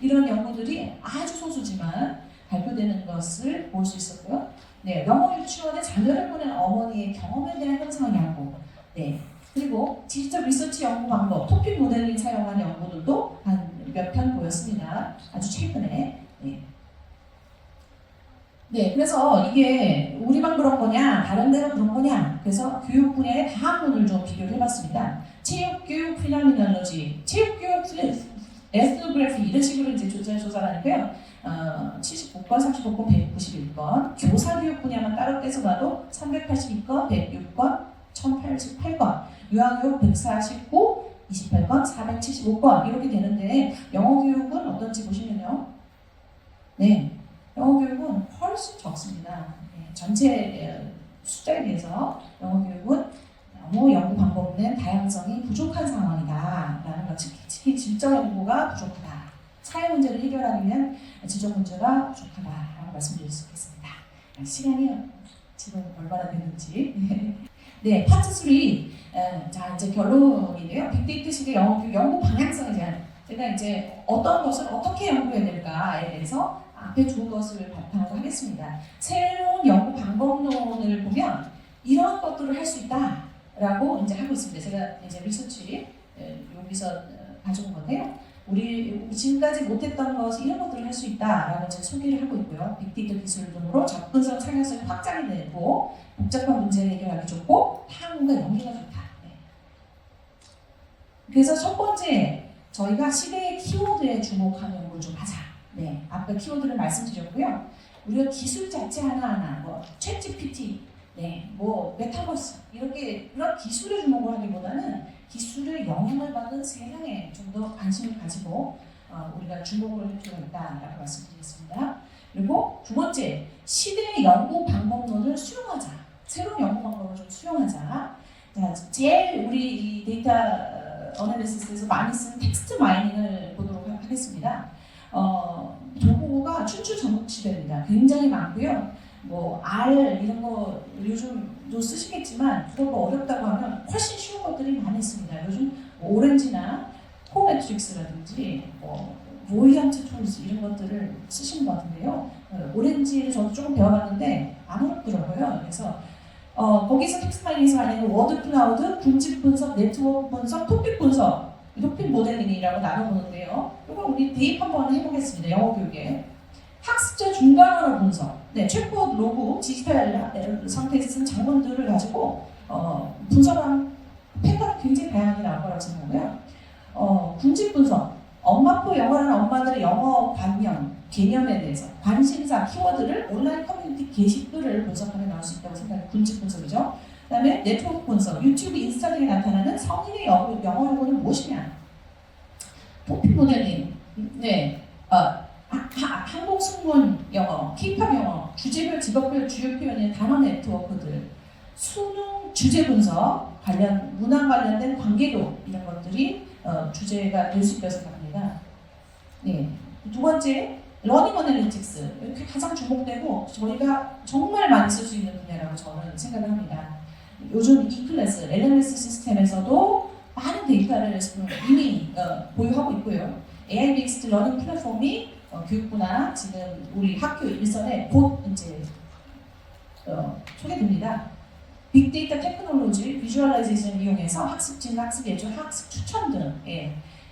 A: 이런 연구들이 아주 소수지만 발표되는 것을 볼 수 있었고요. 네, 영어 유치원에 자녀를 보낸 어머니의 경험에 대한 현상 연구, 네, 그리고 디지털 리서치 연구 방법, 토픽 모델링 사용한 연구들도 한 몇 편 보였습니다. 아주 최근에. 네. 네, 그래서 이게 우리만 그런 거냐, 다른 데는 그런 거냐, 그래서 교육 분야의 다학문을 좀 비교를 해봤습니다. 체육교육 피라미널로지, 체육교육 에스노그래피 이런 식으로 이제 조사를 하니까요. 79건, 35건, 191건, 교사교육 분야만 따로 떼서 봐도 382건, 106건, 1088건, 유아교육 149, 28건, 475건 이렇게 되는데 영어 교육은 어떤지 보시면요. 네, 영어 교육은 훨씬 적습니다. 네, 전체 숫자에 비해서 영어 교육은 너무 연구 방법 낸 다양성이 부족한 상황이다라는 것, 특히 질적 연구가 부족하다. 사회 문제를 해결하기 위한 지적 문제가 부족하다라고 말씀드릴 수 있겠습니다. 시간이 지금 얼마나 됐는지. 네, 파트 3. 자, 이제 결론인데요. 빅데이터 시대 연구 방향성에 대한 제가 이제 어떤 것을 어떻게 연구해야 될까에 대해서 앞에 두 것을 바탕으로 하겠습니다. 새로운 연구 방법론을 보면 이런 것들을 할 수 있다라고 이제 하고 있습니다. 제가 이제 리서치 여기서 가져온 건데요. 우리 지금까지 못했던 것이 이런 것들을 할 수 있다라고 제가 소개를 하고 있고요. 빅데이터 기술 등으로 접근성, 창의성이 확장이 되고 복잡한 문제를 해결하기 좋고 타원과 연계가 좋다. 네. 그래서 첫 번째 저희가 시대의 키워드에 주목하는 연구를 좀 하자. 네, 앞에 키워드를 말씀드렸고요. 우리가 기술 자체 하나하나, 뭐 챗GPT, 네, 뭐 메타버스 이렇게 그런 기술에 주목을 하기보다는 기술의 영향을 받은 세상에 좀 더 관심을 가지고 우리가 주목을 할 필요가 있다라고 말씀드리겠습니다. 그리고 두 번째, 시대의 연구 방법론을 수용하자. 새로운 연구 방법을 좀 수용하자. 자, 제일 우리 이 데이터 어널리시스에서 많이 쓰는 텍스트 마이닝을 보도록 하겠습니다. 도구가 춘추전국 시대입니다. 굉장히 많고요. 뭐 R 이런 거 요즘도 쓰시겠지만 그런 거 어렵다고 하면 훨씬 쉬운 것들이 많이 있습니다. 요즘 오렌지나 코메트릭스라든지 뭐 로이언트 툴스 이런 것들을 쓰시는 것 같은데요. 오렌지를 저도 조금 배워봤는데 안 어렵더라고요. 그래서 거기서 텍스트 마이닝에서 말하는 워드 클라우드, 군집 분석, 네트워크 분석, 토픽 분석, 토픽 모델링이라고 나눠보는데요. 이걸 우리 대입 한번 해보겠습니다. 영어 교육에. 학습자 중간 언어 분석. 네, 챗봇, 로그, 디지털 상태에서 쓴 장문들을 가지고 분석한 패턴이 굉장히 다양하게 나올 거라고 생각하고요. 군집 분석. 엄마포 영어라는 엄마들의 영어 관념, 개념에 대해서 관심사, 키워드를 온라인 커뮤니티 게시글을 분석하면 나올 수 있다고 생각해요. 군집 분석이죠. 그 다음에 네트워크 분석. 유튜브, 인스타 등에 나타나는 성인의 영어 요구는 무엇이냐. 토픽 모델링. 네. 한국 승무원 영어, K-팝 영어, 주제별, 직업별 주요 표현의 단어 네트워크들, 수능 주제 분석, 문화 관련된 관계도 이런 것들이 주제가 될 수 있다고 생각합니다. 네. 두 번째, 러닝 어널리틱스. 이렇게 가장 주목되고 저희가 정말 많이 쓸 수 있는 분야라고 저는 생각을 합니다. 요즘 e클래스, LMS 시스템에서도 많은 데이터를 이미 보유하고 있고요. AI 베이스드 러닝 플랫폼이 교육부나 지금 우리 학교 일선에 곧 이제 소개됩니다. 빅데이터 테크놀로지, 비주얼라이제이션 이용해서 학습 진로, 학습 예조, 학습 추천 등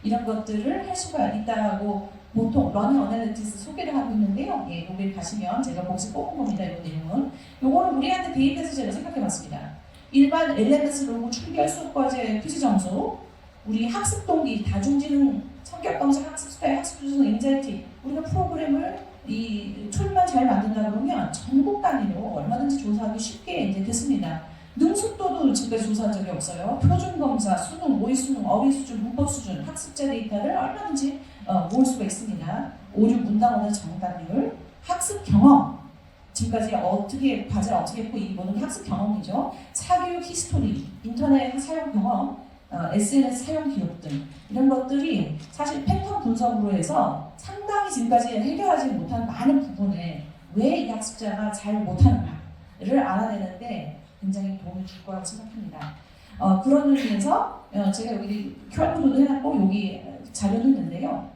A: 이런 것들을 할 수가 있다고 보통 러닝 어널리틱스 소개를 하고 있는데요. 예, 여기 가시면 제가 거기서 뽑은 겁니다. 이 내용은. 요거는 우리한테 대입해서 제가 생각해봤습니다. 일반 LMS 로그 출결 수업과제 퀴즈 점수, 우리 학습 동기, 다중지능 성격 검색, 학습 스타일, 학습 주소, 인자이티, 우리가 프로그램을 이 툴만 잘 만든다 그러면 전국 단위로 얼마든지 조사하기 쉽게 이제 됐습니다. 능숙도도 지금까지 조사한 적이 없어요. 표준 검사, 수능, 모의 수능, 어휘 수준, 문법 수준, 학습자 데이터를 얼마든지 모을 수가 있습니다. 오류 문당 오늘 정답률, 학습 경험. 지금까지 어떻게 과제를 어떻게 했고 이 모든 학습 경험이죠. 사교육 히스토리, 인터넷 사용 경험, SNS 사용 기록 등 이런 것들이 사실 패턴 분석으로 해서 상당히 지금까지 해결하지 못한 많은 부분에 왜 이 학습자가 잘 못하는가를 알아내는데 굉장히 도움이 줄 거라고 생각합니다. 그런 의미에서 제가 여기 QR코드도 해놨고 여기 자료도 있는데요.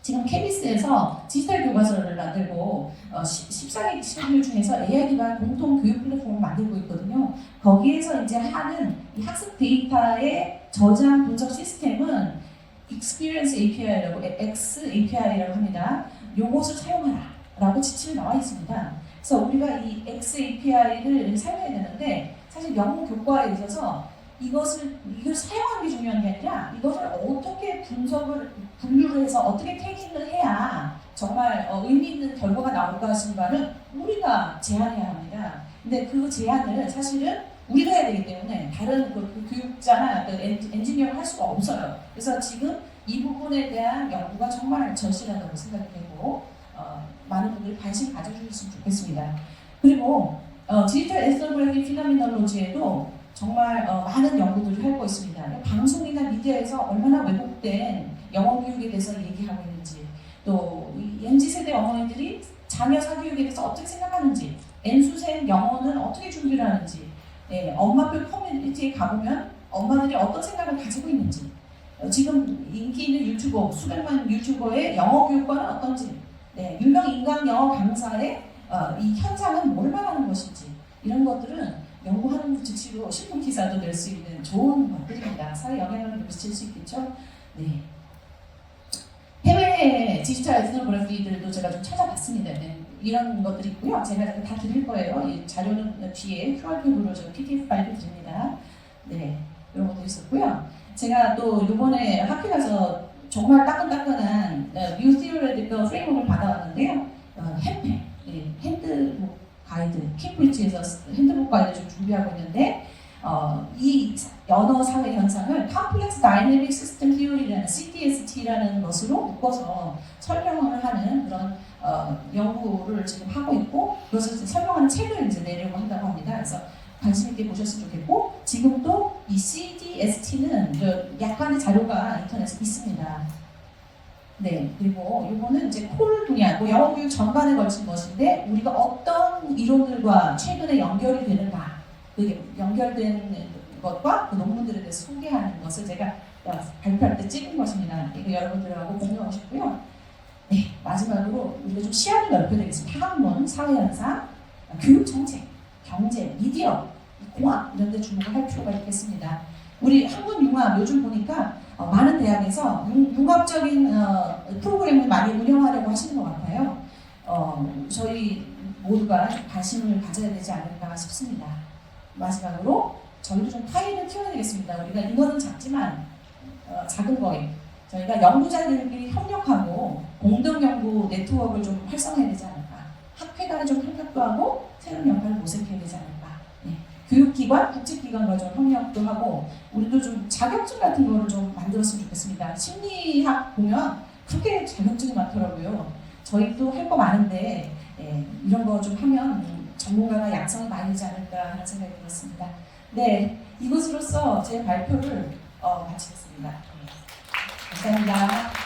A: 지금 케비스에서 디지털 교과서를 만들고 14개 시설 중에서 AI 기반 공통 교육 플랫폼을 만들고 있거든요. 거기에서 이제 하는 이 학습 데이터의 저장 분석 시스템은 Experience API라고 X API라고 합니다. 요것을 사용하라라고 지침이 나와 있습니다. 그래서 우리가 이 X API를 사용해야 되는데 사실 영어 교과에 있어서 이걸 사용하는 게 중요한 게 아니라 이것을 어떻게 분류를 해서 어떻게 태깅을 해야 정말 의미 있는 결과가 나올까 하신 바는 우리가 제안해야 합니다. 근데 그 제안을 사실은 우리가 해야 되기 때문에 다른 그 교육자나 엔지니어가 할 수가 없어요. 그래서 지금 이 부분에 대한 연구가 정말 절실하다고 생각이 되고 많은 분들이 관심 가져주셨으면 좋겠습니다. 그리고 디지털 에스노그래피 피노미놀로지에도 정말 많은 연구들을 하고 있습니다. 방송이나 미디어에서 얼마나 왜곡된 영어 교육에 대해서 얘기하고 있는지, 또 MZ세대 어머니들이 자녀 사교육에 대해서 어떻게 생각하는지, N수생 영어는 어떻게 준비를 하는지, 엄마표 커뮤니티에 가보면 엄마들이 어떤 생각을 가지고 있는지, 지금 인기 있는 유튜버, 수백만 유튜버의 영어 교육과는 어떤지, 유명 인간 영어 강사의 이 현상은 뭘 말하는 것인지, 이런 것들은 연구하는 즉시로 신문 기사도 낼 수 있는 좋은 것들입니다. 사회 영향을 미칠 수 있겠죠? 네. 해외 디지털 에스노그래피들도 제가 좀 찾아봤습니다. 네. 이런 것들이 있고요. 제가 다 드릴 거예요. 이 자료는 뒤에 QR코드로 저 PDF 파일을 드립니다. 네. 이런 것도 있었고요. 제가 또 이번에 학교 가서 정말 따끈따끈한 뉴 티오레티컬 프레임워크를 받아왔는데요. 햄페, 핸드북 가이드, 캠브리지에서 핸드북 가이드 좀 준비하고 있는데 이 언어 사회 현상을 Complex Dynamic System Theory라는 CDST라는 것으로 묶어서 설명을 하는 그런 연구를 지금 하고 있고 그것을 설명하는 책을 이제 내려고 한다고 합니다. 그래서 관심 있게 보셨으면 좋겠고 지금 또 이 CDST는 약간의 자료가 인터넷에 있습니다. 네, 그리고 이거는 이제 콜 분야, 영어 교육 전반에 걸친 것인데 우리가 어떤 이론들과 최근에 연결이 되는가, 그 연결된 것과 그 논문들에 대해서 소개하는 것을 제가 발표할 때 찍은 것입니다. 이거 여러분들하고 공유하고 싶고요. 네, 마지막으로 우리가 좀 시야를 넓혀야되겠습니다. 학문, 사회현상, 교육 정책, 경제, 미디어, 공학 이런 데 주목을 할 필요가 있겠습니다. 우리 한국융합 요즘 보니까 많은 대학에서 융합적인 프로그램을 많이 운영하려고 하시는 것 같아요. 저희 모두가 좀 관심을 가져야 되지 않을까 싶습니다. 마지막으로 저희도 좀 파이를 키워야 되겠습니다. 우리가 인원은 작지만 작은 거에 저희가 연구자들끼리 협력하고 공동 연구 네트워크를 좀 활성화해야 되지 않을까. 학회 간에 좀 협력도 하고 새로운 역할을 모색해야 되지 않을까. 교육기관, 국제기관과 좀 협력도 하고 우리도 좀 자격증 같은 거를 좀 만들었으면 좋겠습니다. 심리학 보면 그렇게 자격증이 많더라고요. 저희도 할 거 많은데 이런 거 좀 하면 전문가가 양성이 많이 되지 않을까 하는 생각이 들었습니다. 네, 이것으로써 제 발표를 마치겠습니다. 감사합니다.